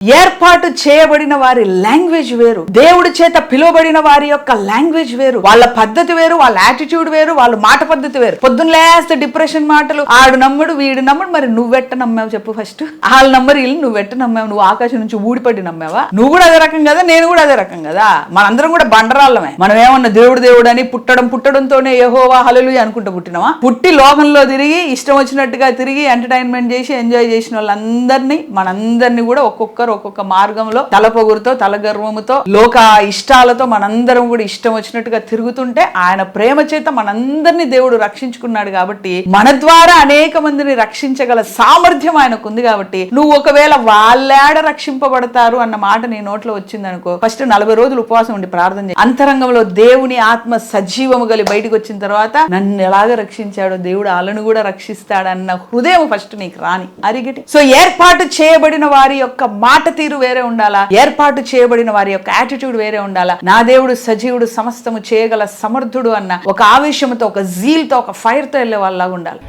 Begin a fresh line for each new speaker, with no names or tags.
ఏర్పాటు చేయబడిన వారి లాంగ్వేజ్ వేరు, దేవుడి చేత పిలువబడిన వారి యొక్క లాంగ్వేజ్ వేరు, వాళ్ళ పద్ధతి వేరు, వాళ్ళ యాటిట్యూడ్ వేరు, వాళ్ళ మాట పద్ధతి వేరు. పొద్దున్న లేస్తే డిప్రెషన్ మాటలు, ఆడు నమ్ముడు వీడు నమ్ముడు. మరి నువ్వెట్ట నమ్మావు చెప్పు ఫస్ట్? వాళ్ళ నమ్మరు వీళ్ళు, నువ్వెట్ట నమ్మావు? నువ్వు ఆకాశం నుంచి ఊడిపడి నమ్మావా? నువ్వు కూడా అదే రకం కదా, నేను కూడా అదే రకం కదా. మనందరం కూడా బండరాళ్ళమే. మనం ఏమన్నా దేవుడు అని పుట్టడంతోనే యెహోవా హల్లెలూయా అనుకుంటూ పుట్టినవా? పుట్టి లోకంలో తిరిగి ఇష్టం వచ్చినట్టుగా తిరిగి ఎంటర్టైన్మెంట్ చేసి ఎంజాయ్ చేసిన వాళ్ళందరినీ మనందరినీ కూడా ఒక్కొక్క మార్గంలో తలపొగురుతో తలగర్వముతో లోక ఇష్టాలతో మనందరం కూడా ఇష్టం వచ్చినట్టుగా తిరుగుతుంటే ఆయన ప్రేమ చేత మనందరినీ దేవుడు రక్షించుకున్నాడు. కాబట్టి మన ద్వారా అనేక మందిని రక్షించగల సామర్థ్యం ఆయనకు ఉంది. కాబట్టి నువ్వు ఒకవేళ వాళ్ళేడ రక్షింపబడతారు అన్న మాట నీ నోట్లో వచ్చింది అనుకో, ఫస్ట్ 40 రోజులు ఉపవాసం ఉండి ప్రార్థన చేయి. అంతరంగంలో దేవుని ఆత్మ సజీవము గలి బయటకు వచ్చిన తర్వాత నన్ను ఎలాగ రక్షించాడో దేవుడు వాళ్ళను కూడా రక్షిస్తాడన్న హృదయం ఫస్ట్ నీకు రాని అరిగిటి. సో ఏర్పాటు చేయబడిన వారి యొక్క మాట తీరు వేరే ఉండాలా, ఏర్పాటు చేయబడిన వారి యొక్క యాటిట్యూడ్ వేరే ఉండాలా. నా దేవుడు సజీవుడు, సమస్తము చేయగల సమర్థుడు అన్న ఒక ఆవేశంతో, ఒక జీల్తో, ఒక ఫైర్తో వెళ్ళే వాళ్ళలాగా ఉండాలి.